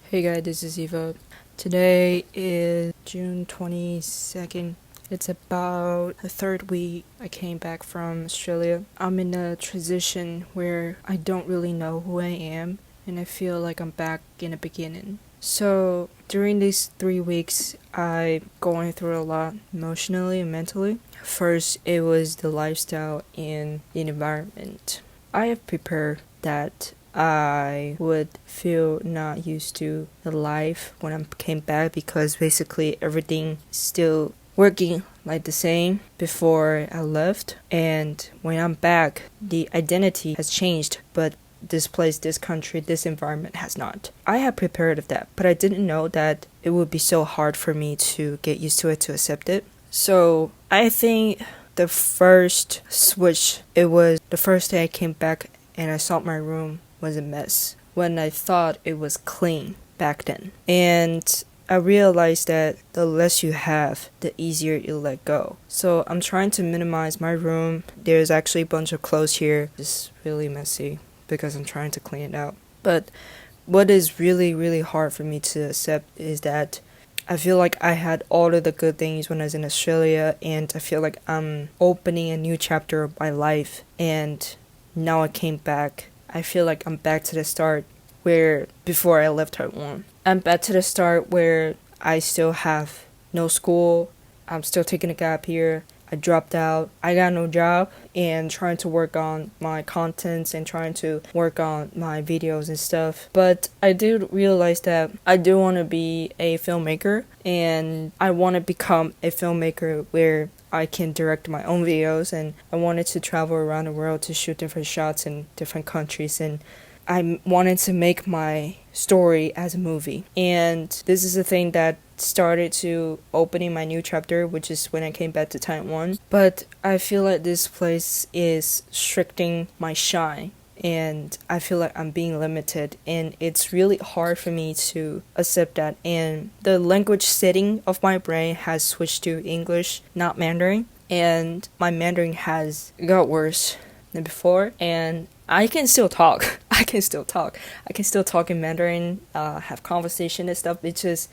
Hey guys, this is Eva. Today is June 22nd. It's about the third week I came back from Australia. I'm in a transition where I don't really know who I am, and I feel like I'm back in the beginning. So during these 3 weeks, I'm going through a lot emotionally and mentally. First, it was the lifestyle and the environment. I have prepared that I would feel not used to the life when I came back because basically everything still working like the same before I left, and when I'm back the identity has changed, but this place, this country, this environment has not. I had prepared of that, but I didn't know that it would be so hard for me to get used to it, to accept it. So I think the first switch, it was the first day I came back and I saw my room was a mess when I thought it was clean back then. And I realized that the less you have, the easier you let go. So I'm trying to minimize my room. There's actually a bunch of clothes here. It's really messy because I'm trying to clean it out. But what is really, really hard for me to accept is that I feel like I had all of the good things when I was in Australia, and I feel like I'm opening a new chapter of my life, and now I came back. I feel like I'm back to the start where before I left Taiwan. I'm back to the start where I still have no school. I'm still taking a gap year. I dropped out. I got no job and trying to work on my contents and trying to work on my videos and stuff. But I did realize that I do want to be a filmmaker, and I want to become a filmmaker where I can direct my own videos, and I wanted to travel around the world to shoot different shots in different countries, and I wanted to make my story as a movie. And this is the thing that started to opening my new chapter, which is when I came back to Taiwan. But I feel like this place is restricting my shine, and I feel like I'm being limited, and it's really hard for me to accept that. And the language setting of my brain has switched to English, not Mandarin, and my Mandarin has got worse than before, and I can still talk. I can still talk in Mandarin, have conversation and stuff. It's just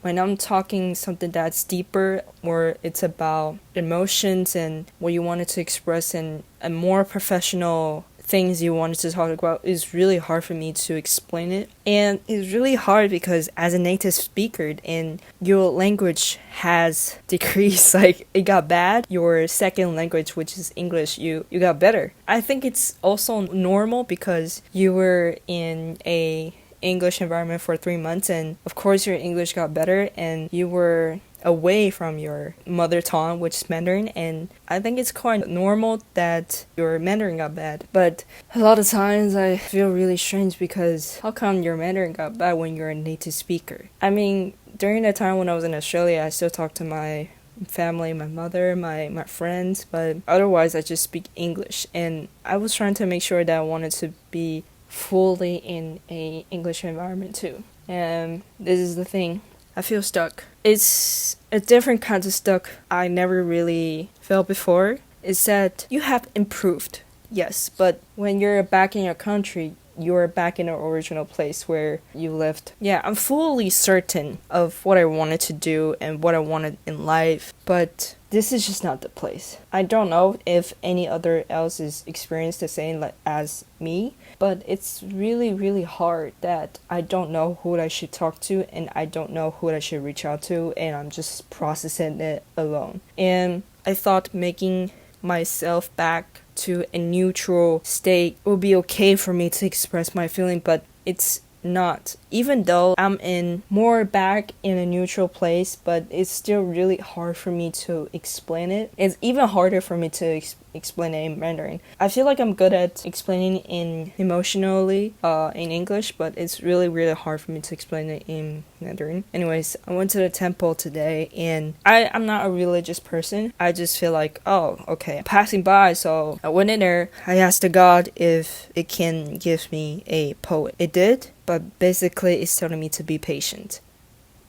when I'm talking something that's deeper, or it's about emotions and what you wanted to express and a more professional things you wanted to talk about, is really hard for me to explain it. And it's really hard because as a native speaker and your language has decreased, like it got bad. Your second language, which is English, you got better. I think it's also normal because you were in a English environment for 3 months, and of course your English got better and you were away from your mother tongue, which is Mandarin, and I think it's quite normal that your Mandarin got bad. But a lot of times I feel really strange because how come your Mandarin got bad when you're a native speaker? I mean, during the time when I was in Australia, I still talked to my family, my mother, my friends, but otherwise I just speak English, and I was trying to make sure that I wanted to be fully in a English environment too. And this is the thing. I feel stuck. It's a different kind of stuck I never really felt before. It's that you have improved, yes, but when you're back in your country, you're back in the original place where you lived. Yeah, I'm fully certain of what I wanted to do and what I wanted in life, but this is just not the place. I don't know if any other else is experienced the same like as me, but it's really, really hard that I don't know who I should talk to, and I don't know who I should reach out to, and I'm just processing it alone. And I thought making myself back to a neutral state would be okay for me to express my feeling, but it's not. Even though I'm in more back in a neutral place, but it's still really hard for me to explain it. It's even harder for me to explain it in Mandarin. I feel like I'm good at explaining in emotionally in English, but it's really, really hard for me to explain it in Mandarin. Anyways, I went to the temple today, and I'm not a religious person. I just feel like, oh, okay, passing by, so I went in there. I asked the God if it can give me a poem. It did, but basically it's telling me to be patient.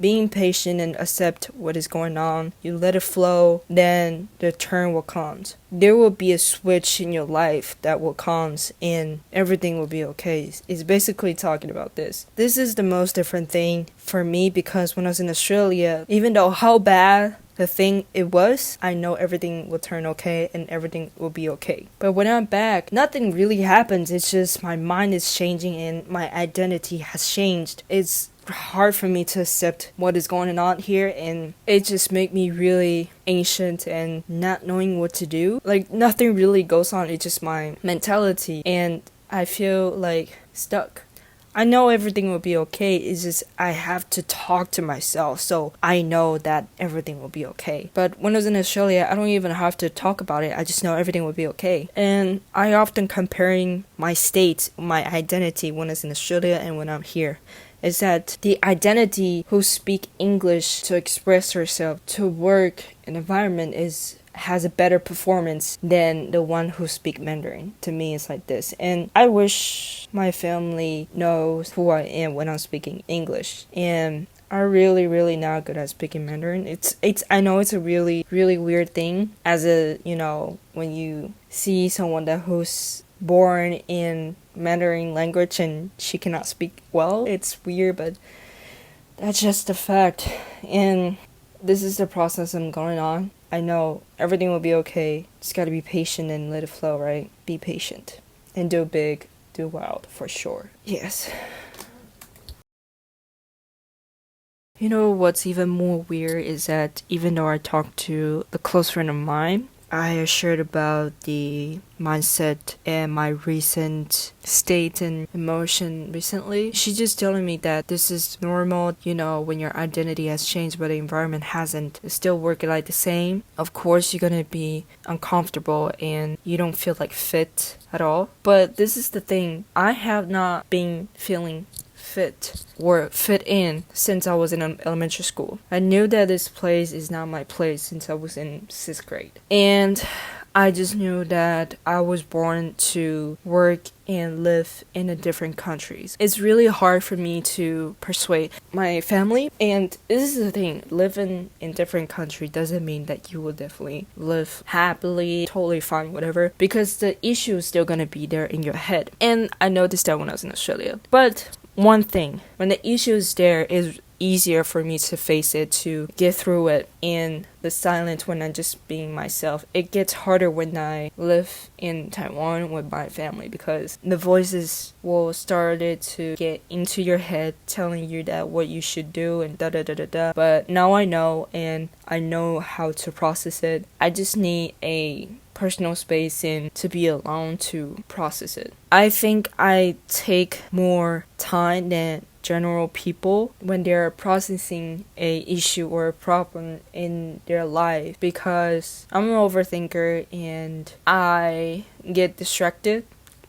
being patient and accept what is going on. You let it flow, then the turn will come. There will be a switch in your life that will come and everything will be okay. It's basically talking about this. This is the most different thing for me because when I was in Australia, even though how bad the thing it was, I know everything will turn okay and everything will be okay. But when I'm back, nothing really happens. It's just my mind is changing and my identity has changed. It's hard for me to accept what is going on here, and it just make me really anxious and not knowing what to do. Like nothing really goes on. It's just my mentality, and I feel like stuck. I know everything will be okay. It's just I have to talk to myself so I know that everything will be okay. But when I was in Australia, I don't even have to talk about it. I just know everything will be okay. And I often comparing my state, my identity when I was in Australia and when I'm here. Is that the identity who speak English to express herself, to work in environment has a better performance than the one who speak Mandarin. To me, it's like this. And I wish my family knows who I am when I'm speaking English. And I'm really not good at speaking Mandarin. I know it's a really weird thing as a, when you see someone who's born in Mandarin language and she cannot speak well. It's weird, but that's just a fact. And this is the process I'm going on. I know everything will be okay. Just gotta be patient and let it flow, right? Be patient. And do big, do wild, for sure. Yes. You know what's even more weird is that even though I talked to a close friend of mine, I shared about the mindset and my recent state and emotion recently. She's just telling me that this is normal, when your identity has changed but the environment hasn't. It's still working like the same. Of course, you're gonna be uncomfortable and you don't feel like fit at all. But this is the thing. I have not been feeling fit or fit in since I was in elementary school. I knew that this place is not my place since I was in 6th grade. And I just knew that I was born to work and live in a different countries. It's really hard for me to persuade my family. And this is the thing, living in different country doesn't mean that you will definitely live happily, totally fine, whatever, because the issue is still gonna be there in your head. And I noticed that when I was in Australia. But one thing, when the issue is there, is easier for me to face it, to get through it in the silence when I'm just being myself. It gets harder when I live in Taiwan with my family because the voices will start to get into your head telling you that what you should do and da. But now I know, and I know how to process it. I just need a personal space and to be alone to process it. I think I take more time than general people when they're processing a issue or a problem in their life because I'm an overthinker and I get distracted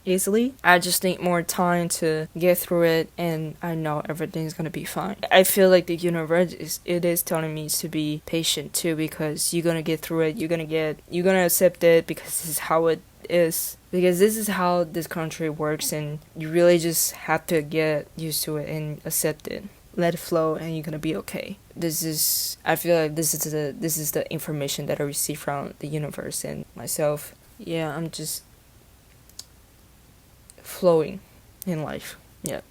easily. I just need more time to get through it, and I know everything's gonna be fine. I feel like the universe is telling me to be patient too, because you're gonna get through it. You're gonna accept it because this is how it is. Because this is how this country works, and you really just have to get used to it and accept it. Let it flow, and you're gonna be okay. I feel like this is the information that I receive from the universe and myself. Yeah, I'm just flowing in life. Yeah.